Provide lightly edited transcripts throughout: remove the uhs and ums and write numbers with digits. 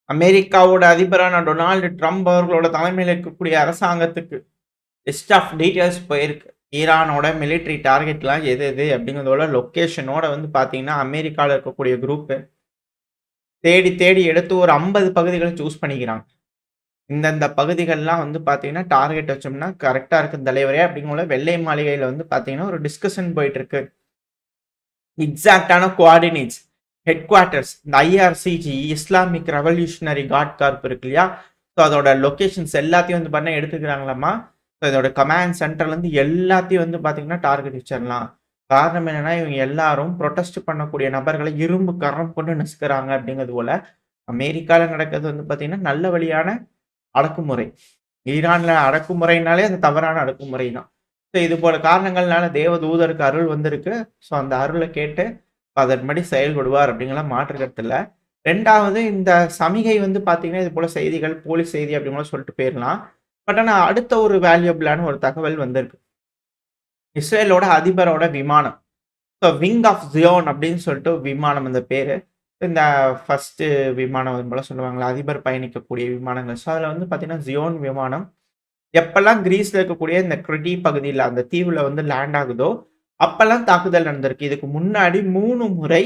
அமெரிக்காவோட அதிபரான Donald Trump அவர்களோட தலைமையில இருக்கக்கூடிய அரசாங்கத்துக்கு லிஸ்ட் ஆஃப் டீட்டெயில்ஸ் போயிருக்கு. ஈரானோட மிலிட்டரி டார்கெட்லாம் எது எது அப்படிங்கிறதோட லொக்கேஷனோட வந்து பார்த்தீங்கன்னா, அமெரிக்கால இருக்கக்கூடிய குரூப்பு தேடி தேடி எடுத்து ஒரு 50 பகுதிகள சூஸ் பண்ணிக்கிறாங்க. இந்தந்த பகுதிகள்லாம் வந்து பார்த்தீங்கன்னா, டார்கெட் வச்சோம்னா கரெக்ட்டா இருக்கும் தலைவரே அப்படிங்கும்போது வெள்ளை மாளிகையில வந்து பார்த்தீங்கன்னா, ஒரு டிஸ்கஷன் போயிட்டு இருக்கு. எக்ஸாக்ட்டான கோஆர்டினேட்ஸ், ஹெட் குவார்ட்டர்ஸ் இந்த ஐஆர்சிஜி இஸ்லாமிக் ரெவல்யூஷனரி காட் கார்ப் இருக்கு இல்லையா? ஸோ அதோட லொகேஷன்ஸ் எல்லாத்தையும் வந்து பண்ண எடுத்துக்கிறாங்களாமா. ஸோ இதோட கமாண்ட் சென்டர்லேருந்து எல்லாத்தையும் வந்து பார்த்தீங்கன்னா டார்கெட் வச்சிடலாம். காரணம் என்னன்னா, இவங்க எல்லாரும் புரொட்டஸ்ட் பண்ணக்கூடிய நபர்களை இரும்பு கரம் கொண்டு நசுக்குறாங்க அப்படிங்கிறது போல, அமெரிக்கால நடக்கிறது வந்து பார்த்தீங்கன்னா, நல்ல வழியான அடக்குமுறை. ஈரான்ல அடக்குமுறைனாலே அது தவறான அடக்குமுறை தான். ஸோ இது போல காரணங்கள்னால தேவதூதருக்கு அருள் வந்திருக்கு. ஸோ அந்த அருள கேட்டு அதன்படி செயல்படுவார் அப்படிங்கலாம் மாற்று கருத்து இல்ல. 2வது இந்த சமிகை வந்து பார்த்தீங்கன்னா, இது போல செய்திகள், போலி செய்தி அப்படிங்கலாம் சொல்லிட்டு போயிரலாம். பட் ஆனா அடுத்த ஒரு வேல்யூபிளான ஒரு தகவல் வந்திருக்கு. இஸ்ரேலோட அதிபரோட விமானம். ஸோ விங் ஆஃப் ஜியோன் அப்படின்னு சொல்லிட்டு விமானம் அந்த பேரு. இந்த ஃபர்ஸ்ட்டு விமானம் அது போல சொல்லுவாங்கல்ல, அதிபர் பயணிக்கக்கூடிய விமானங்கள். ஸோ அதில வந்து பார்த்தீங்கன்னா, ஜியோன் விமானம் எப்பல்லாம் கிரீஸ்ல இருக்கக்கூடிய இந்த கிரெட்டி பகுதியில அந்த தீவுல வந்து லேண்ட் ஆகுதோ, அப்பல்லாம் தாக்குதல் நடந்திருக்கு. இதுக்கு முன்னாடி 3 முறை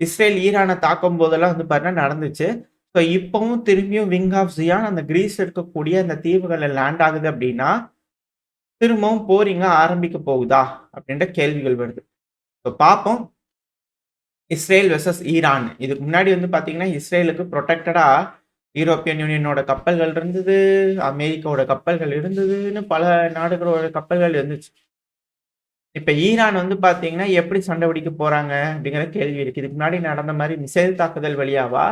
இஸ்ரேல் ஈரான தாக்கும் போதெல்லாம் வந்து பார்த்தீங்கன்னா நடந்துச்சு. ஸோ இப்பவும் திரும்பியும் விங் ஆஃப் ஜியான் அந்த கிரீஸ்ல இருக்கக்கூடிய அந்த தீவுகள்ல லேண்ட் ஆகுது அப்படின்னா, திரும்பவும் போரிங்க ஆரம்பிக்க போகுதா? அப்படின்ற கேள்விகள் வருது. ஸோ பார்ப்போம். Israel versus Iran. இதுக்கு முன்னாடி வந்து பார்த்தீங்கன்னா, இஸ்ரேலுக்கு புரொடெக்டடா யூரோப்பியன் யூனியனோட கப்பல்கள் இருந்தது, அமெரிக்காவோட கப்பல்கள் இருந்ததுன்னு பல நாடுகளோட கப்பல்கள் இருந்துச்சு. இப்ப ஈரான் வந்து பார்த்தீங்கன்னா, எப்படி சண்டை பிடிக்க போறாங்க? அப்படிங்கிற கேள்வி இருக்கு. இதுக்கு முன்னாடி நடந்த மாரி மிசைல் தாக்குதல் வழியாவா?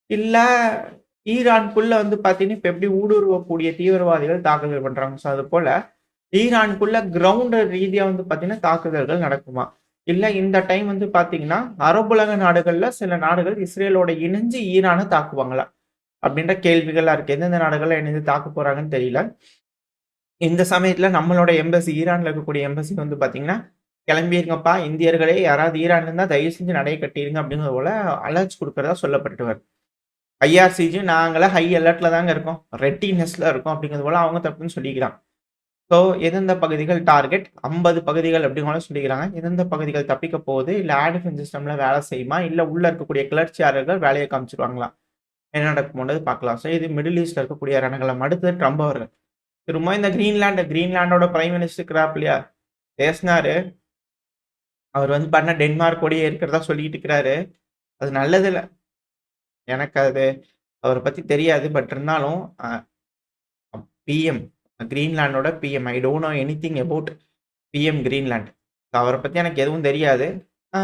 இல்ல ஈரானுக்குள்ள வந்து பார்த்தீங்கன்னா, இப்ப எப்படி ஊடுருவக்கூடிய தீவிரவாதிகள் தாக்குதல் பண்றாங்க. ஸோ அதுபோல ஈரானுக்குள்ள கிரவுண்ட் ரீதியா வந்து பார்த்தீங்கன்னா, தாக்குதல்கள் நடக்குமா? இல்ல இந்த டைம் வந்து பார்த்தீங்கன்னா, அரபுலக நாடுகள்ல சில நாடுகள் இஸ்ரேலோட இணைஞ்சு ஈரான தாக்குவாங்களா? அப்படின்ற கேள்விகளா இருக்கு. எந்தெந்த நாடுகள்ல இணைந்து தாக்க போறாங்கன்னு தெரியல. இந்த சமயத்துல நம்மளோட எம்பசி ஈரான்ல இருக்கக்கூடிய எம்பசி வந்து பார்த்தீங்கன்னா, "கிளம்பிருங்கப்பா இந்தியர்களே யாராவது ஈரான்ல இருந்தா தயவு செஞ்சு நடைய கட்டிருங்க" அப்படிங்கிறது போல அலர்ட்ஸ் குடுக்கிறதா சொல்லப்பட்டுட்டு வருது. ஐஆர்சிஜி நாங்கலாம் ஹை அலர்ட்ல தாங்க இருக்கோம். ரெடினஸ்ல இருக்கோம் அப்படிங்கிறது போல அவங்க தரப்புலருந்து சொல்லிக்கிறாங்க. ஸோ எந்தெந்த பகுதிகள் டார்கெட் 50 பகுதிகள் அப்படிங்கிற சொல்லிக்கிறாங்க. எந்தெந்த பகுதிகள் தப்பிக்க போகுது? இல்ல ஏர் டிஃபென்ஸ் சிஸ்டம்ல வேலை செய்யுமா? இல்ல உள்ள இருக்கக்கூடிய கிளர்ச்சியாளர்கள் வேலைய காமிச்சுருவாங்களா? என்ன நடக்கும்ன்றது பார்க்கலாம். ஸோ இது மிடில் ஈஸ்ட்ல இருக்கக்கூடிய ரணகளம். அடுத்து ட்ரம்ப் அவர்கள். திரும்ப இந்த கிரீன்லாண்டோட பிரைம் மினிஸ்டர் இருக்கிறாப்ல இல்லையா? பேசினாரு. அவர் வந்து பண்ண டென்மார்க் கொடிய இருக்கிறதா சொல்லிட்டு இருக்கிறாரு. அது நல்லது இல்ல. எனக்கு அது அவர பத்தி தெரியாது. பட் இருந்தாலும் பிஎம் கிரீன்லாண்டோட PM. I don't know anything about PM Greenland. அவர பத்தி எனக்கு எதுவும் தெரியாது. அ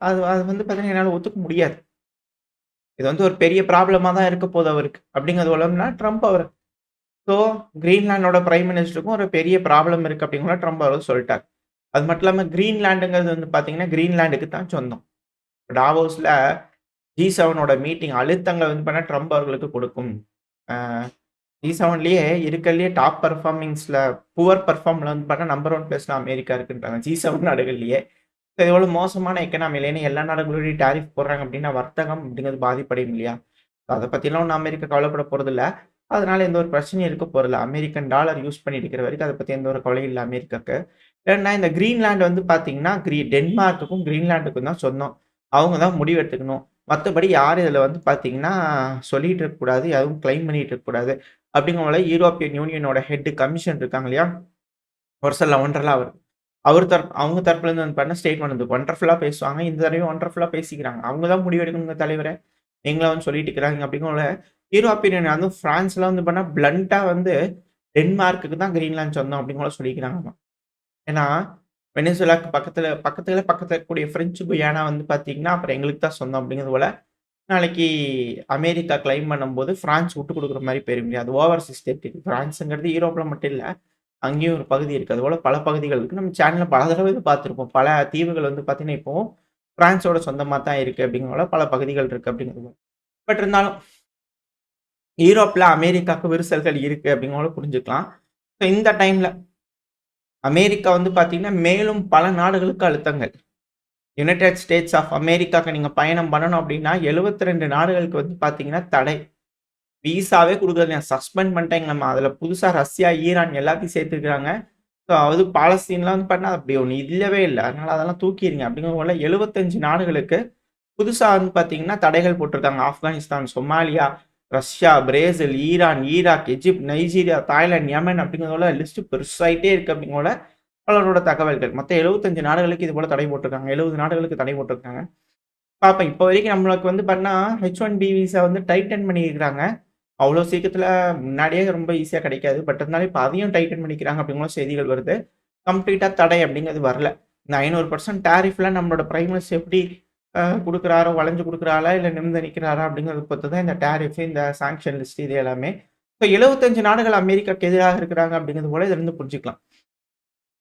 அது அது வந்து பார்த்தீங்கன்னா, என்னால ஒத்துக்க முடியாது. இது வந்து ஒரு பெரிய ப்ராப்ளமா தான் இருக்க போது அவருக்கு. அப்படிங்கிறது உலகம்னா ட்ரம்ப் அவரு. ஸோ கிரீன்லாண்டோட பிரைம் மினிஸ்டருக்கும் ஒரு பெரிய ப்ராப்ளம் இருக்கு அப்படிங்கிறத ட்ரம்ப் அவர்கள் சொல்ட்டார். அது மட்டும் இல்லாம கிரீன்லாண்டுங்கிறது வந்து பார்த்தீங்கன்னா, கிரீன்லாண்டுக்கு தான் சொந்தம். டாவோஸ்ல G7ஓட மீட்டிங் அழுத்தங்கள வந்து பண்ண ட்ரம்ப் அவர்களுக்கு கொடுக்கும். அ G7லயே இருக்கறதுலயே டாப் பெர்ஃபார்மிங்ஸ்ல புவர் பெர்ஃபார்ம்ல வந்து பார்த்தா நம்பர் 1 பிளேஸ்ல அமெரிக்கா இருக்குன்றாங்க. G7 நாடுகள்லயே. எவ்வளவு மோசமான எக்கனாமி இல்லைன்னு எல்லா நாடுகளோடையும் டாரிஃப் போடுறாங்க அப்படின்னா, வர்த்தகம் அப்படிங்கிறது பாதிப்படையும் இல்லையா? அத பத்திலாம் ஒண்ணும் அமெரிக்கா கவலைப்பட போறதில்ல. அதனால எந்த ஒரு பிரச்சனையும் இருக்க போறதில்ல. அமெரிக்கன் டாலர் யூஸ் பண்ணிட்டு இருக்கிற வரைக்கும் அத பத்தி எந்த ஒரு கவலையும் இல்ல அமெரிக்காக்கு. ஏன்னா இந்த கிரீன்லாண்ட் வந்து பார்த்தீங்கன்னா, டென்மார்க்குக்கும், கிரீன்லாண்டுக்கும் தான் சொந்தம். அவங்க தான் முடிவு எடுத்துக்கணும். மத்தபடி யாரும் இதுல வந்து பார்த்தீங்கன்னா, சொல்லிட்டு இருக்கக்கூடாது. யாரும் கிளைம் பண்ணிட்டு இருக்கக்கூடாது. அப்படிங்கும்போது யூரோப்பியன் யூனியனோட ஹெட் கமிஷன் இருக்காங்க இல்லையா? உர்சலா ஒன் டெர் லா அவர். அவரு அவங்க தரப்புலருந்து வந்து பார்த்தீங்கன்னா ஸ்டேட்மெண்ட் வந்து வண்டர்ஃபுல்லா பேசுவாங்க. இந்த தடவையும் வண்டர்ஃபுல்லா பேசிக்கிறாங்க. அவங்க தான் முடிவு எடுக்கணுங்க தலைவரே. நீங்களா வந்து சொல்லிட்டு இருக்கிறாங்க அப்படிங்கும்போது, யூரோப்பியன் யூனியன் அதுவும் பிரான்ஸ்லாம் வந்து பண்ணா பிளன்ட்டா வந்து டென்மார்க்குக்கு தான் கிரீன்லாந்து சொந்தம் அப்படின்னு சொல்லிக்கிறாங்களாமா. ஏன்னா, வெனிசுலாக்கு பக்கத்துல இருக்கக்கூடிய பிரெஞ்சு குயானா வந்து பார்த்தீங்கன்னா, அப்புறம் எங்களுக்கு தான் சொந்தம் அப்படிங்கிறது போல, நாளைக்கு அமெரிக்கா கிளைம் பண்ணும்போது பிரான்ஸ் விட்டுக் குடுக்குற மாரி போயிரும் இல்லையா? அது ஓவர்சீஸ் டெரிட்டரி. பிரான்ஸ்ங்கிறது யூரோப்ல மட்டும் இல்ல. அங்கேயும் ஒரு பகுதி இருக்கு. அதுபோல பல பகுதிகள் இருக்கு. நம்ம சேனல்ல பல தடவ இது பார்த்திருப்போம். பல தீவுகள் வந்து பார்த்தீங்கன்னா, இப்போ பிரான்ஸோட சொந்தமா தான் இருக்கு அப்படிங்கிறனால பல பகுதிகள் இருக்கு அப்படிங்கிறது. பட் இருந்தாலும் யூரோப்ல அமெரிக்காவுக்கு விரிசல்கள் இருக்கு அப்படிங்கிறத புரிஞ்சுக்கலாம். ஸோ இந்த டைம்ல அமெரிக்கா வந்து பார்த்தீங்கன்னா, மேலும் பல நாடுகளுக்கு அழுத்தங்கள். யுனைட்டட் ஸ்டேட்ஸ் ஆஃப் அமெரிக்காக்கு நீங்க பயணம் பண்ணணும் அப்படின்னா, 72 நாடுகளுக்கு வந்து பார்த்தீங்கன்னா தடை. விசாவே குடுக்கறதில்லையாம். சஸ்பெண்ட் பண்ணிட்டாங்களாமா. அதுல புதுசா ரஷ்யா, ஈரான் எல்லாத்தையும் சேர்த்துருக்காங்க. ஸோ அது பாலஸ்தீன்லாம் வந்து பார்த்தீங்கன்னா, அப்படி ஒண்ணு இல்லவே இல்ல. அதனால அதெல்லாம் தூக்கிருங்க. அப்படிங்கிறது போல 75 நாடுகளுக்கு புதுசா வந்து பார்த்தீங்கன்னா, தடைகள் போட்டிருக்காங்க. Afghanistan, Somalia, Russia, Brazil, Iran, Iraq, Egypt, Nigeria, Thailand, Yemen அப்படிங்கிறது போல லிஸ்ட் பெருசாயிட்டே இருக்கு அப்படிங்கிற போல பலரோட தகவல்கள். மொத்தம் 75 நாடுகளுக்கு இது போல தடை போட்டிருக்காங்க. 70 நாடுகளுக்கு தடை போட்டிருக்காங்க. பார்ப்போம். இப்போ வரைக்கும் நம்மளுக்கு வந்து பார்த்தீங்கன்னா, H1B விசா வந்து டைட்டன் பண்ணியிருக்காங்க. அவ்வளோ சீக்கிரத்தில முன்னாடியே ரொம்ப ஈஸியா கிடைக்காது. பட் இருந்தாலும் இப்ப அதையும் டைட்டன் பண்ணிக்கிறாங்க அப்படிங்கிற செய்திகள் வருது. கம்ப்ளீட்டா தடை அப்படிங்கிறது வரல. இந்த 500% டாரிஃப்ல நம்மளோட பிரைம் மினிஸ்டர் எப்படி குடுக்குறாரோ, வளைஞ்சு குடுக்குறாரா, இல்ல நிமிர்ந்து நிற்கிறாரா அப்படிங்கிறத பொறுத்து தான் இந்த டாரிஃப், இந்த சாங்ஷன் லிஸ்ட் இது எல்லாமே. இப்ப 75 நாடுகள் அமெரிக்காக்கு எதிராக இருக்கிறாங்க அப்படிங்கிறது போல இதிலிருந்து புரிஞ்சுக்கலாம்.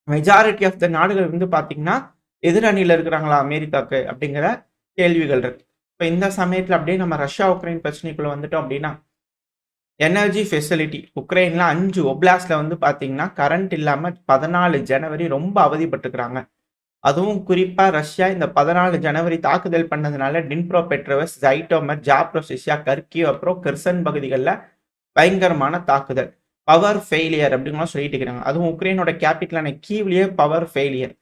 மெஜாரிட்டி ஆஃப் த நாடுகள் வந்து பார்த்தீங்கன்னா, எதிர் அணியில இருக்கிறாங்களா அமெரிக்காக்கு அப்படிங்கிற கேள்விகள் இருக்கு. இப்ப இந்த சமயத்தில அப்படியே நம்ம ரஷ்யா, உக்ரைன் பிரச்சனைக்குள்ள வந்துட்டோம் அப்படின்னா, எனர்ஜி ஃபெசிலிட்டி உக்ரைன்ல 5 ஒப்லாஸ்ட்ல வந்து பார்த்தீங்கன்னா, கரண்ட் இல்லாம 14 ஜனவரி ரொம்ப அவதிப்பட்டுருக்காங்க. அதுவும் குறிப்பா ரஷ்யா இந்த 14 ஜனவரி தாக்குதல் பண்ணதுனால டினிப்ரோபெட்ரோவ்ஸ்க், ஜைட்டோமர், ஜாப்ரோசியா, கர்கிவ் அப்புறம் கெர்சன் பகுதிகள்ல பயங்கரமான தாக்குதல். பவர் ஃபெயிலியர் அப்படின்லாம் சொல்லிட்டு இருக்கிறாங்க. அதுவும் உக்ரைனோட கேபிட்டலான கீவ்லயே பவர் ஃபெயிலியர்.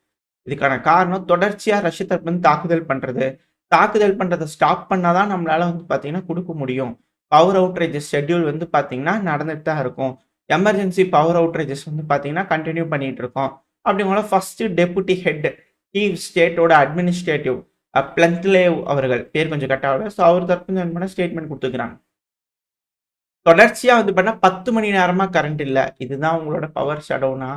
இதுக்கான காரணம் தொடர்ச்சியா ரஷ்ய தரப்பு வந்து தாக்குதல் பண்றது. தாக்குதல் பண்றத ஸ்டாப் பண்ணா தான் நம்மளால வந்து பார்த்தீங்கன்னா குடுக்க முடியும். பவர் அவுட்ரேஜஸ் ஷெட்யூல் வந்து பார்த்தீங்கன்னா நடந்துட்டு தான் இருக்கும். எமர்ஜென்சி பவர் அவுட்ரேஜஸ் வந்து பார்த்தீங்கன்னா கன்டின்யூ பண்ணிட்டு இருக்கோம். அப்படிங்கிற ஃபர்ஸ்ட் டெப்யூட்டி ஹெட் கீவ் ஸ்டேட்டோட அட்மினிஸ்ட்ரேட்டிவ் பிளன்ட்லேவ் அவர்கள் பேர் கொஞ்சம் கரெக்டா ஸோ அவர் தரப்பு வந்து ஸ்டேட்மெண்ட் குடுத்துருக்காங்க. தொடர்ச்சியா வந்து பார்த்தா 10 மணி நேரமா கரண்ட் இல்ல. இதுதான் உங்களோட பவர் ஷட்டவுனா?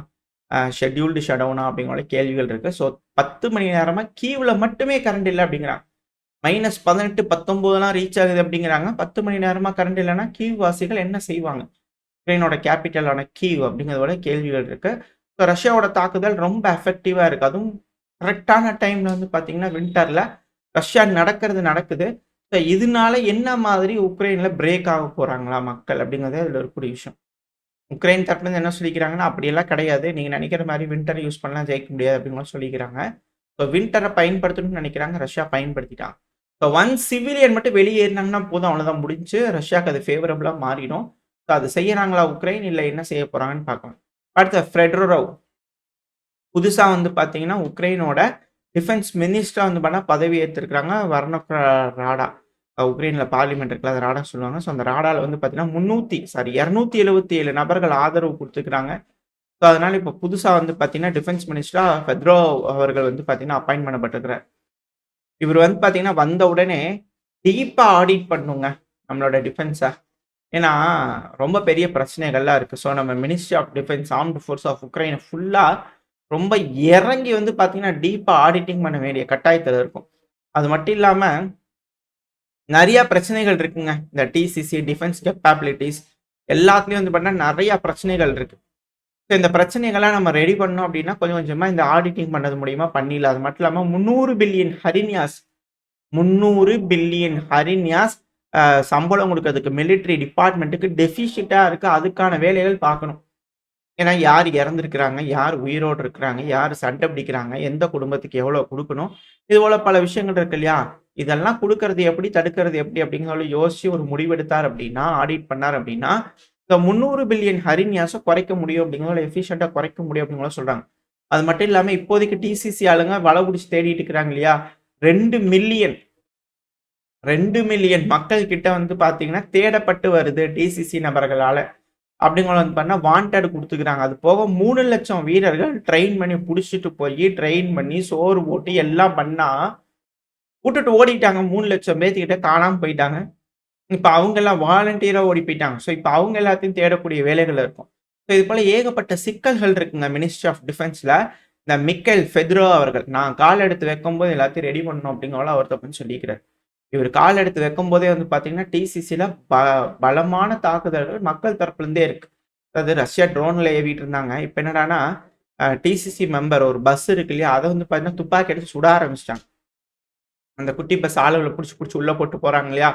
ஷெட்யூல்டு ஷட்டவுனா? அப்படிங்கிற கேள்விகள் இருக்கு. ஸோ 10 மணி நேரமா கீவ்ல மட்டுமே கரண்ட் இல்ல அப்படிங்கிறாங்க. -18, 19லாம் ரீச் ஆகுது அப்படிங்கிறாங்க. 10 மணி நேரமா கரண்ட் இல்லன்னா கீவ் வாசிகள் என்ன செய்வாங்க? உக்ரைனோட கேப்பிட்டலான கீவ் அப்படிங்கிறதோட கேள்விகள் இருக்கு. ஸோ ரஷ்யாவோட தாக்குதல் ரொம்ப எஃபெக்டிவா இருக்கு. அதுவும் கரெக்ட்டான டைம்ல வந்து பார்த்தீங்கன்னா, வின்டர்ல ரஷ்யா நடக்கிறது நடக்குது. ஸோ இதனால என்ன மாதிரி உக்ரைன்ல பிரேக் ஆக போறாங்களா மக்கள்? அப்படிங்கிறது அதில இருக்கக்கூடிய விஷயம். உக்ரைன் தரப்புலருந்து என்ன சொல்லிக்கிறாங்கன்னா, அப்படியெல்லாம் கிடையாது. நீங்க நினைக்கிற மாரி வின்டர் யூஸ் பண்ணலாம் ஜெயிக்க முடியாது அப்படின்னு சொல்லிக்கிறாங்க. ஸோ வின்டர பயன்படுத்தணும்னு நினைக்கிறாங்க. ரஷ்யா பயன்படுத்திட்டாங்க. ஸோ ஒன்ஸ் சிவிலியன் மட்டும் வெளியேறினாங்கன்னா போதும் அவ்வளோதான் முடிஞ்சுச்சு. ரஷ்யாக்கு அது ஃபேவரபிளா மாறிடும். ஸோ அது செய்யறாங்களா உக்ரைன்? இல்ல என்ன செய்ய போறாங்கன்னு பார்க்கலாம். அடுத்து ஃபெடரோவ் புதுசா வந்து பார்த்தீங்கன்னா, உக்ரைனோட டிஃபென்ஸ் மினிஸ்டரா வந்து பதவி ஏத்திருக்கிறாங்க. வர்னக் ராடா. உக்ரைன்ல பார்லிமென்ட் இருக்குல்ல, அத ராடா சொல்லுவாங்க. ஸோ அந்த ராடால வந்து பார்த்தீங்கன்னா, 277 நபர்கள் ஆதரவு குடுத்துருக்காங்க. ஸோ அதனால இப்ப புதுசா வந்து பார்த்தீங்கன்னா, டிஃபென்ஸ் மினிஸ்டரா ஃபெதரோவ் அவர்கள் வந்து பார்த்தீங்கன்னா, அப்பாயிண்ட் பண்ணப்பட்டிருக்கிறார். இவரு வந்து பார்த்தீங்கன்னா, வந்த உடனே டீப்பா ஆடிட் பண்ணணுங்க, நம்மளோட டிஃபென்ஸ. ஏன்னா, ரொம்ப பெரிய பிரச்சனைகள்லாம் இருக்கு. ஸோ நம்ம ministry of defence, armed force of Ukraine ஃபுல்லா ரொம்ப இறங்கி வந்து பார்த்தீங்கன்னா, டீப்பா ஆடிட்டிங் பண்ண வேண்டிய கட்டாயத்துல இருக்கும். அது மட்டும் இல்லாம, நெறைய பிரச்சனைகள் இருக்குங்க. இந்த டிசிசி, டிஃபென்ஸ் கேப்பபிலிட்டீஸ் எல்லாத்துலயும் வந்து பார்த்தீங்கன்னா, நெறைய பிரச்சனைகள் இருக்கு. ஸோ இந்த பிரச்சனைகள்லாம் நம்ம ரெடி பண்ணோம் அப்டின்னா, கொஞ்சம் கொஞ்சமா இந்த ஆடிட்டிங் பண்ணது மூலியமா பண்ணிடலாம். அது மட்டும் இல்லாம 300 பில்லியன் ஹரின்யாஸ் சம்பளம் குடுக்கறதுக்கு மிலிட்டரி டிபார்ட்மென்ட்க்கு டெஃபிசிட்டா இருக்கு. அதுக்கான வேலைகள் பார்க்கணும். ஏன்னா, யார் இறந்திருக்கிறாங்க? யார் உயிரோடு இருக்கிறாங்க? யார் சண்டை பிடிக்கிறாங்க? எந்த குடும்பத்துக்கு எவ்வளோ குடுக்கணும்? இது போல பல விஷயங்கள் இருக்கு இல்லையா? இதெல்லாம் குடுக்கறது எப்படி? தடுக்கிறது எப்படி? அப்படின்னு சொல்லி யோசிச்சு ஒரு முடிவெடுத்தார் அப்படின்னா, ஆடிட் பண்ணார் அப்படின்னா, இந்த 300 பில்லியன் ஹரின்யாஸ குறைக்க முடியும் அப்படிங்கிற எஃபிஷியன்ட்டா குறைக்க முடியும் அப்படிங்கிற சொல்றாங்க. அது மட்டும் இல்லாம இப்போதைக்கு டிசிசி ஆளுங்க வலை புடிச்சு தேடிட்டு இருக்கிறாங்க இல்லையா? 2 மில்லியன் மக்கள் கிட்ட வந்து பார்த்தீங்கன்னா, தேடப்பட்டு வருது டிசிசி நபர்களால. அப்படிங்கிற வந்து பண்ணா வாண்டட் குடுத்துக்கிறாங்க. அது போக 3,00,000 வீரர்கள் ட்ரெயின் பண்ணி புடிச்சிட்டு போயி, ட்ரெயின் பண்ணி, சோறு போட்டு எல்லாம் பண்ணா, வுட்டுட்டு ஓடிட்டாங்க. 3,00,000 பேத்துக்கிட்ட காணாம போயிட்டாங்க. இப்ப அவங்கலாம் வாலண்டியரா ஓடி போயிட்டாங்க. ஸோ இப்ப அவங்க எல்லாத்தையும் தேடக்கூடிய வேலைகள் இருக்கும். ஸோ இது போல ஏகப்பட்ட சிக்கல்கள் இருக்குங்க மினிஸ்ட்ரி ஆஃப் டிஃபென்ஸ்ல. இந்த மிக்கைல் ஃபெதரோ அவர்கள், நான் கால் எடுத்து வைக்கும்போது எல்லாத்தையும் ரெடி பண்ணணும் அப்படிங்கிறத அவர் தப்புன்னு சொல்லிக்கிறார். இவர் கால் எடுத்து வைக்கும்போதே வந்து பார்த்தீங்கன்னா, டிசிசில பலமான தாக்குதல்கள் மக்கள் தரப்புல இருந்தே இருக்கு. அதாவது ரஷ்யா ட்ரோன்ல ஏவிட்டு இருந்தாங்க. இப்ப என்னடான்னா, டிசிசி மெம்பர் ஒரு பஸ் இருக்கு இல்லையா? அத வந்து பார்த்தீங்கன்னா, துப்பாக்கி எடுத்து சுட ஆரம்பிச்சுட்டாங்க. அந்த குட்டி பஸ் ஆளுகள புடிச்சு, புடிச்சு உள்ள போட்டு போறாங்க இல்லையா?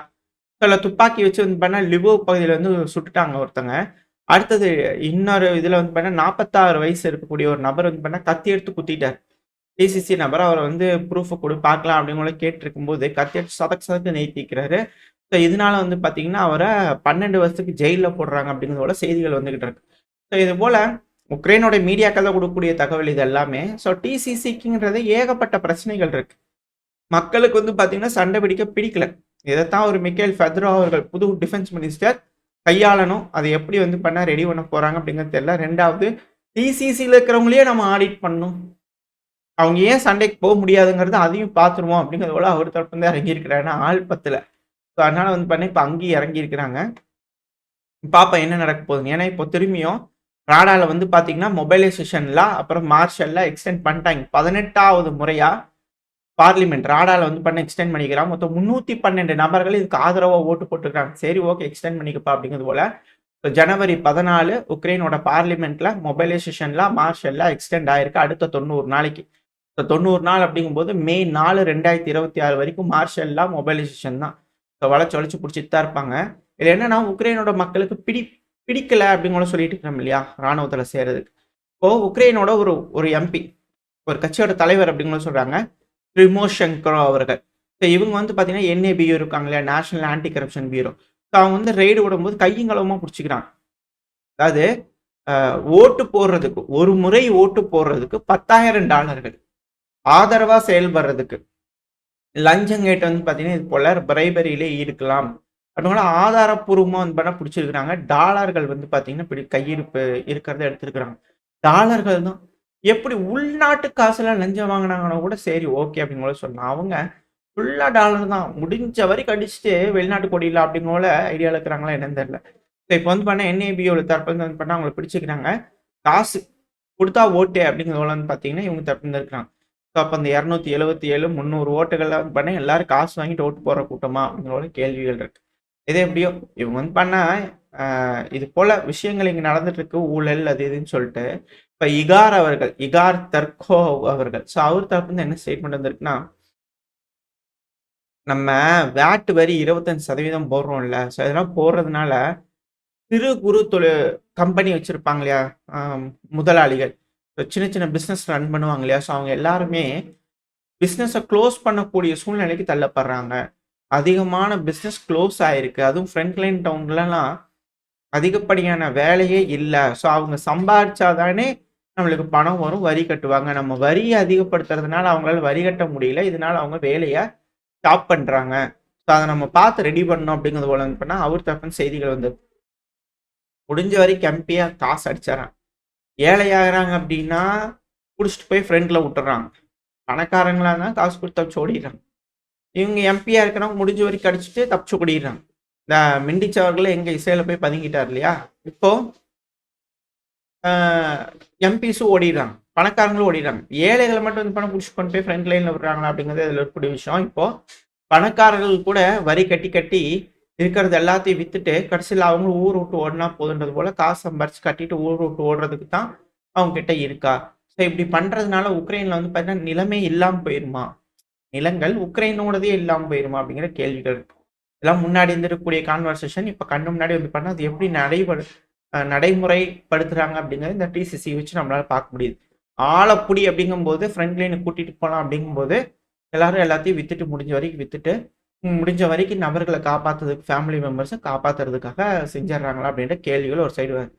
அதுல துப்பாக்கி வச்சு வந்து பார்த்தீங்கன்னா, லிவோவ் பகுதியில வந்து சுட்டுட்டாங்க ஒருத்தங்க. அடுத்தது இன்னொரு இதுல வந்து பார்த்தீங்கன்னா, 46 வயசு இருக்கக்கூடிய ஒரு நபர் வந்து பார்த்தீங்கன்னா, கத்தி எடுத்து குத்திட்டார். டிசிசி நபர் அவர வந்து ப்ரூஃப் குடு பார்க்கலாம் அப்படிங்கிற கேட்டிருக்கும்போது, கத்தி எடுத்து சதக் சதக்குன்னு ஏத்திக்கிறாரு. ஸோ இதனால வந்து பார்த்தீங்கன்னா, அவர 12 வருஷத்துக்கு ஜெயில்ல போடுறாங்க அப்படிங்கிறதோட செய்திகள் வந்துகிட்டு இருக்கு. ஸோ இதுபோல உக்ரைனோட மீடியாக்கள்ல குடுக்கக்கூடிய தகவல் இது எல்லாமே. ஸோ டிசிசிக்குங்கிறது ஏகப்பட்ட பிரச்சனைகள் இருக்கு. மக்களுக்கு வந்து பார்த்தீங்கன்னா, சண்டை பிடிக்க பிடிக்கல. இதத்தான் ஒரு மிக்கேல் ஃபெத்ரோ அவர்கள் புது டிஃபென்ஸ் மினிஸ்டர் கையாளணும். அதை எப்படி வந்து ரெடி பண்ண போறாங்க அப்படிங்கிறது தெரியல. 2வது டிசிசில இருக்கிறவங்களையே நம்ம ஆடிட் பண்ணணும். அவங்க ஏன் சண்டைக்கு முடியாதுங்கிறது அதையும் பார்த்துருவோம் அப்படிங்கிறது போல அவர் தரப்புல இருந்து இறங்கியிருக்கிறாரு. ஏன்னா ஆள் பத்தல. ஸோ அதனால வந்து இப்ப அங்கேயும் இறங்கியிருக்கிறாங்க. பாப்போம் என்ன நடக்க போகுதுன்னு. ஏன்னா இப்போ திரும்பியும் ராடால வந்து பார்த்தீங்கன்னா, மொபைலைசேஷன்ல அப்புறம் மார்ஷல்ல எக்ஸ்டெண்ட் பண்ணிட்டாங்க. 18வது முறையா பார்லிமென்ட் ராடால வந்து எக்ஸ்டெண்ட் பண்ணிக்கிறாங்க. மொத்தம் 312 நபர்கள் இதுக்கு ஆதரவா ஓட்டு போட்டுருக்காங்க. சரி ஓகே எக்ஸ்டெண்ட் பண்ணிக்கப்பா அப்படிங்கிறது போல. ஜனவரி 14 உக்ரைனோட பார்லிமென்ட்ல மொபைலைசேஷன்ல மார்ஷல்ல எக்ஸ்டெண்ட் ஆயிருக்கு. அடுத்த 90 நாளைக்கு. 90 நாள் அப்படிங்கும்போது மே 4, 2026 வரைக்கும் மார்ஷல்லாம் மொபைலைசேஷன் தான். வளைச்சு வளைச்சு பிடிச்சிட்டு தான் இருப்பாங்க. இது என்னன்னா உக்ரைனோட மக்களுக்கு பிடிக்கல அப்படின்னு கூட சொல்லிட்டு இருக்கோம் இல்லையா ராணுவத்தில் சேர்றதுக்கு. இப்போ உக்ரைனோட ஒரு எம்பி ஒரு கட்சியோட தலைவர் அப்படின்னு சொல்றாங்க ரிமோஷங்கோ அவர்கள். ஸோ இவங்க வந்து பார்த்தீங்கன்னா என்ஏபியூ இருக்காங்க இல்லையா national anti corruption bureau. So அவங்க வந்து ரெய்டு விடும்போது கையங்களவமாக பிடிச்சிக்கிறாங்க. அதாவது ஓட்டு போடுறதுக்கு ஒரு முறை ஓட்டு போடுறதுக்கு $10,000 ஆதரவா செயல்படுறதுக்கு லஞ்சம் கேட்டு வந்து பார்த்தீங்கன்னா இது போல பிரைபரியிலே இருக்கலாம். அதனால ஆதாரப்பூர்வமாக வந்து பண்ண பிடிச்சிருக்கிறாங்க. டாலர்கள் வந்து பார்த்தீங்கன்னா கையிருப்பு இருக்கிறத எடுத்திருக்கிறாங்க. டாலர்கள் தான். எப்படி உள்நாட்டு காசுல லஞ்சம் வாங்கினாங்கன்னா கூட சரி ஓகே அப்படின்னு கூட சொல்லலாம். அவங்க ஃபுல்லா டாலர் தான். முடிஞ்ச வரைக்கும் அடிச்சுட்டு வெளிநாட்டு கொடியில அப்படிங்கோல ஐடியாவில் இருக்கிறாங்களா என்னன்னு தெரியல. இப்போ வந்து பண்ண என்ஏபியோட தரப்புல வந்து பண்ண அவங்களை பிடிச்சிக்கிறாங்க. காசு கொடுத்தா ஓட்டு அப்படிங்கிறத வந்து பார்த்தீங்கன்னா இவங்க தரப்புல இருக்கிறாங்க. ஸோ அப்போ அந்த 277 300 ஓட்டுகள்ல வந்து பண்ண எல்லாரும் காசு வாங்கிட்டு ஓட்டு போடுற கூட்டமா அப்படிங்கிற கேள்விகள் இருக்கு. இது எப்படியோ இவங்க வந்து பண்ணா இது போல விஷயங்கள் இங்க நடந்துட்டு இருக்கு ஊழல் அது இதுன்னு சொல்லிட்டு இப்ப இகார் தர்கோ அவர்கள் ஸோ அவர் தரப்பு வந்து என்ன ஸ்டேட்மெண்ட் வந்திருக்குன்னா நம்ம வேட் வரி 25% போடுறோம்ல ஸோ இதெல்லாம் போடுறதுனால சிறு குறு கம்பெனி வச்சிருப்பாங்க இல்லையா முதலாளிகள் சின்ன சின்ன பிஸ்னஸ் ரன் பண்ணுவாங்க இல்லையா ஸோ அவங்க எல்லாருமே பிஸ்னஸை க்ளோஸ் பண்ணக்கூடிய சூழ்நிலைக்கு தள்ளப்படுறாங்க. அதிகமான பிஸ்னஸ் க்ளோஸ் ஆயிருக்கு. அதுவும் ஃப்ரண்ட்லைன் டவுன்லலாம் அதிகப்படியான வேலையே இல்லை. ஸோ அவங்க சம்பாதிச்சாதானே நம்மளுக்கு பணம் வரும், வரி கட்டுவாங்க. நம்ம வரியை அதிகப்படுத்துறதுனால அவங்களால வரி கட்ட முடியல. இதனால அவங்க வேலையை ஸ்டாப் பண்ணுறாங்க. ஸோ அதை நம்ம பார்த்து ரெடி பண்ணணும் அப்படிங்கிறது போல பண்ணால் அவர் தரப்புன்னு செய்திகள் வந்து முடிஞ்ச வரைக்கும் எம்பியாக காசு அடிச்சிடறாங்க. ஏழையாகிறாங்க அப்படின்னா பிடிச்சிட்டு போய் ஃப்ரெண்டில் விட்டுறாங்க. பணக்காரங்களாக தான் காசு கொடுத்து தப்பிச்சு ஓடிடுறாங்க. இவங்க எம்பியா இருக்கிறவங்க முடிஞ்ச வரைக்கும் அடிச்சுட்டு தப்பிச்சு ஓடிடுறாங்க. இந்த மிண்டிச் அவர்களே எங்க இசையில போய் பதுங்கிட்டார் இல்லையா இப்போ எம்பிஸும் ஓடிடுறாங்க, பணக்காரங்களும் ஓடிடுறாங்க. ஏழைகளை மட்டும் வந்து பணம் பிடிச்சி கொண்டு போய் ஃப்ரண்ட் லைன்ல விடுறாங்களா அப்படிங்கிறது அதில் இருக்கக்கூடிய விஷயம். இப்போ பணக்காரர்கள் கூட வரி கட்டி கட்டி இருக்கிறது எல்லாத்தையும் வித்துட்டு கடைசியில் அவங்க ஊர் விட்டு ஓடினா போதுன்றது போல காசு சம்பாரிச்சு கட்டிட்டு ஊர் விட்டு ஓடுறதுக்கு தான் அவங்க கிட்ட இருக்கா. ஸோ இப்படி பண்றதுனால உக்ரைன்ல வந்து பார்த்தீங்கன்னா நிலைமை இல்லாமல் போயிருமா, நிலங்கள் உக்ரைனோடதே இல்லாமல் போயிருமா அப்படிங்கிற கேள்விகள் இருக்கு. இதெல்லாம் முன்னாடி இருந்திருக்கக்கூடிய கான்வர்சேஷன் இப்போ கண்ணு முன்னாடி வந்து பண்ணால் அது எப்படி நடைமுறைப்படுத்துறாங்க அப்படிங்கிறது இந்த டிசிசி வச்சு நம்மளால பார்க்க முடியுது. ஆளப்புடி அப்படிங்கும்போது ஃப்ரண்ட் லைனை கூட்டிட்டு போகலாம் அப்படிங்கும்போது எல்லாரும் எல்லாத்தையும் வித்துட்டு முடிஞ்ச வரைக்கும் நபர்களை காப்பாற்றுறதுக்கு ஃபேமிலி மெம்பர்ஸை காப்பாற்றுறதுக்காக செஞ்சிடறாங்களா அப்படின்ற கேள்விகள் ஒரு சைடு வருது.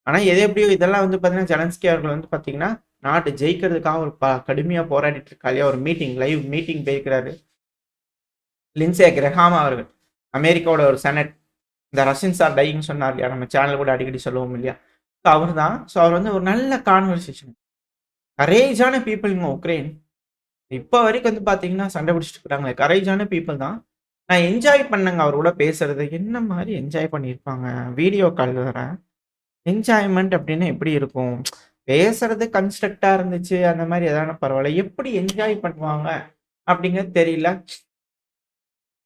ஆனால் எது எப்படியோ இதெல்லாம் வந்து பார்த்தீங்கன்னா ஜெலன்ஸ்கி அவர்கள் வந்து பார்த்தீங்கன்னா நாட்டு ஜெயிக்கிறதுக்காக ஒரு கடுமையாக போராடிட்டு இருக்காளியா ஒரு லைவ் மீட்டிங் போயிருக்கிறாரு. லின்சே கிரஹாம் அவர்கள் அமெரிக்காவோட ஒரு செனட் இந்த ரஷ்யன்ஸ் ஆர் டையிங் சொன்னார் இல்லையா நம்ம சேனல் கூட அடிக்கடி சொல்லுவோம் இல்லையா ஸோ அவர் தான். ஸோ அவர் வந்து ஒரு நல்ல கான்வர்சேஷன் கரேஜான பீப்புளுங்க உக்ரைன் இப்போ வரைக்கும் வந்து பார்த்தீங்கன்னா சண்டை பிடிச்சிட்டு இருக்கிறாங்களே கரேஜான பீப்புள் தான். நான் என்ஜாய் பண்ணேங்க அவர் கூட பேசுறது. என்ன மாதிரி என்ஜாய் பண்ணியிருப்பாங்க வீடியோ கால் வேற. என்ஜாய்மெண்ட் அப்படின்னு எப்படி இருக்கும், பேசுறது கன்ஸ்ட்ரக்டா இருந்துச்சு அந்த மாதிரி எதான பரவாயில்ல, எப்படி என்ஜாய் பண்ணுவாங்க அப்படிங்கிறது தெரியல.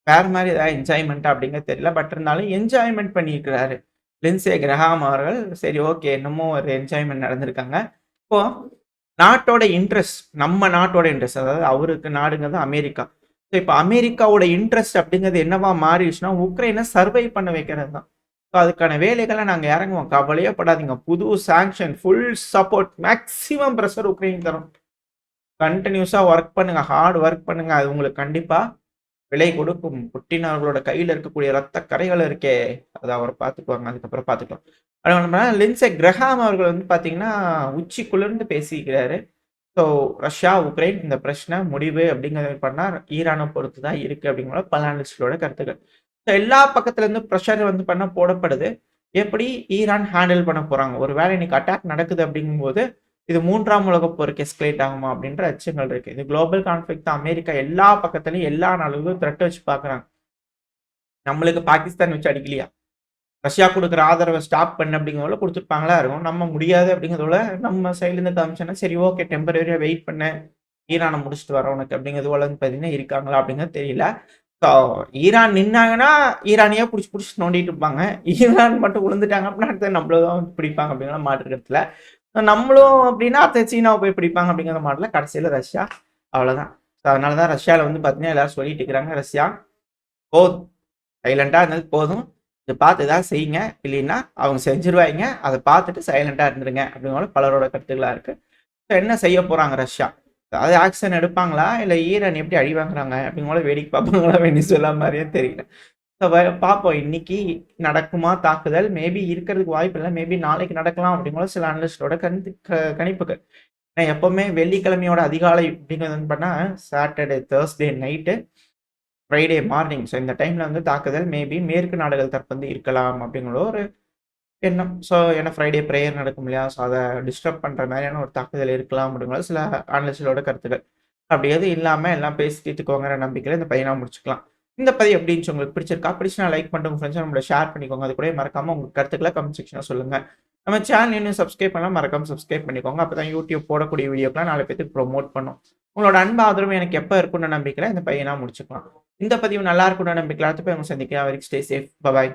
வேற மாதிரி ஏதாவது என்ஜாய்மெண்ட் அப்படிங்கிறது தெரியல. பட் இருந்தாலும் என்ஜாய்மெண்ட் பண்ணியிருக்கிறாரு லின்சே கிரஹாம் அவர்கள். சரி ஓகே என்னமோ ஒரு என்ஜாய்மெண்ட் நடந்திருக்காங்க. இப்போ நாட்டோட இன்ட்ரெஸ்ட் நம்ம நாட்டோட இன்ட்ரெஸ்ட் அதாவது அவருக்கு நாடுங்கிறது அமெரிக்கா. ஸோ இப்போ அமெரிக்காவோட இன்ட்ரெஸ்ட் அப்படிங்கிறது என்னவா மாறிடுச்சுன்னா உக்ரைனை சர்வை பண்ண வைக்கிறது தான். ஸோ அதுக்கான வேலைகளை நாங்கள் இறங்குவோம், கவலையே படாதீங்க. புது sanction, full support, maximum pressure Ukraine தரும். கண்டினியூஸாக ஒர்க் பண்ணுங்க, ஹார்ட் ஒர்க் பண்ணுங்க. அது உங்களுக்கு கண்டிப்பாக விலை கொடுக்கும் புட்டின் அவர்களோட கையில இருக்கக்கூடிய ரத்த கரைகள் இருக்கே, அத அவர் பார்த்துக்குவாங்க. அதுக்கப்புறம் பார்த்துக்கலாம். அது நம்ம லிண்ட்சே கிரஹாம் அவர்கள் வந்து பார்த்தீங்கன்னா, உச்சி குளிர்ந்து பேசியிருக்கிறாரு. ஸோ ரஷ்யா, உக்ரைன் இந்த பிரச்சனை முடிவு அப்படிங்கிறது பண்ணா ஈரான பொறுத்து தான் இருக்கு அப்படிங்கிற பல அனலிஸ்ட்டோட கருத்துக்கள். ஸோ எல்லா பக்கத்துலேருந்து ப்ரெஷர் வந்து போடப்படுது. எப்படி ஈரான் ஹேண்டில் பண்ண போறாங்க? ஒரு வேளை இன்னைக்கு அட்டாக் நடக்குது அப்படிங்கும்போது, இது 3ஆம் உலகப் போருக்கு எஸ்கலேட் ஆகுமா? அப்படின்ற அச்சங்கள் இருக்கு. இது குளோபல் கான்ஃப்ளிக்ட் தான். அமெரிக்கா எல்லா பக்கத்துலயும் எல்லா நாடுகளும் த்ரெட் வச்சு பார்க்குறாங்க. நம்மளுக்கு பாகிஸ்தான் வச்சு அடிக்கலையா? ரஷ்யா குடுக்குற ஆதரவ ஸ்டாப் பண்ணு அப்படிங்கிறதோட குடுத்துருப்பாங்களா இருக்கும். நம்ம முடியாது அப்படிங்கிறதோட நம்ம சைட்லேருந்து காமிச்சோன்னா, சரி ஓகே டெம்பரரியா வெயிட் பண்ணு. ஈரான முடிச்சுட்டு வரேன் உனக்கு அப்படிங்கிறது போல வந்து பார்த்தீங்கன்னா இருக்காங்களா? அப்படிங்கிறது தெரியல. ஸோ ஈரான் நின்னாங்கன்னா, ஈரானையே புடிச்சு புடிச்சு நோண்டிட்டு இருப்பாங்க. ஈரான் மட்டும் விழுந்துட்டாங்க அப்படின்னா, அடுத்து நம்மள தான் பிடிப்பாங்க அப்படிங்கிற மாற்று கருத்து இல்ல. நம்மளும் அப்படின்னா, அடுத்து சீனாவ போய் பிடிப்பாங்க அப்படிங்கிற மாரில கடைசியில ரஷ்யா அவ்வளோதான். ஸோ அதனால தான் ரஷ்யால வந்து பார்த்தீங்கன்னா, எல்லாரும் சொல்லிட்டு இருக்கிறாங்க, ரஷ்யா போதும். சைலன்ட்டா இருந்தது போதும். இத பார்த்து ஏதாவது செய்யுங்க. இல்லைன்னா அவங்க செஞ்சுருவாய்ங்க. அத பார்த்துட்டு சைலன்ட்டா இருந்துருங்க. அப்படிங்கிற பலரோட கருத்துக்களா இருக்கு. என்ன செய்ய போறாங்க ரஷ்யா? அதாவது ஆக்ஷன் எடுப்பாங்களா? இல்ல ஈரான் எப்படி அடி வாங்குறாங்க? அப்படிங்கிற வேடிக்கை பார்ப்பாங்களா? வெனிசுலா மாரியே தெரியல. ஸோ பார்ப்போம். இன்னைக்கு நடக்குமா தாக்குதல்? மேபி இருக்கிறதுக்கு வாய்ப்பு இல்ல. மேபி நாளைக்கு நடக்கலாம் அப்படிங்கிற சில அனலிஸ்ட்டோட கணிப்புகள். ஏன்னா எப்பவுமே வெள்ளிக்கிழமையோட அதிகாலை அப்படிங்கிறது வந்து பண்ணா, Saturday, Thursday night, Friday morning. So இந்த டைம்ல வந்து தாக்குதல் மேபி மேற்கு நாடுகள் தரப்பு வந்து இருக்கலாம் அப்படிங்கிற ஒரு எண்ணம். ஸோ ஏன்னா ஃப்ரைடே பிரேயர் நடக்கும் இல்லையா? ஸோ அத டிஸ்டர்ப் பண்ற மாதிரியான ஒரு தாக்குதல் இருக்கலாம் அப்படிங்கிறது சில அனலிஸ்ட்டோட கருத்துக்கள். அப்படி எதுவும் இல்லாம எல்லாம் பேசி தீர்த்துக்கோங்கிற நம்பிக்கையில இந்த பதிவ முடிச்சுக்கலாம். இந்த பதிவு எப்படி இருந்துச்சு? உங்களுக்கு பிடிச்சிருக்கா? பிடிச்சுனா லைக் பண்ணிட்டு உங்க ஃப்ரெண்ட்ஸ் நம்மள ஷேர் பண்ணிக்கோங்க. அது கூடவே மறக்காம உங்க கருத்துக்கள கமெண்ட் செக்ஷன்ல சொல்லுங்க. நம்ம சேனல் இன்னும் சப்ஸ்கிரைப் பண்ணலாம் மறக்காம சப்ஸ்கிரைப் பண்ணிக்கோங்க. அப்பதான் யூடியூப் போடக்கூடிய வீடியோக்கெல்லாம் 4 பேத்துக்கு ப்ரோமோட் பண்ணும். உங்களோட அன்பு ஆதரவு எனக்கு எப்ப இருக்கும்னு நம்பிக்கையில இந்த பதிவ முடிச்சுக்கலாம். இந்த பதிவு நல்லா இருக்கும்னு நம்பிக்கையில அடுத்த பதிவு சந்திக்கிறேன். வரைக்கும் ஸ்டே சேஃப். பாய்.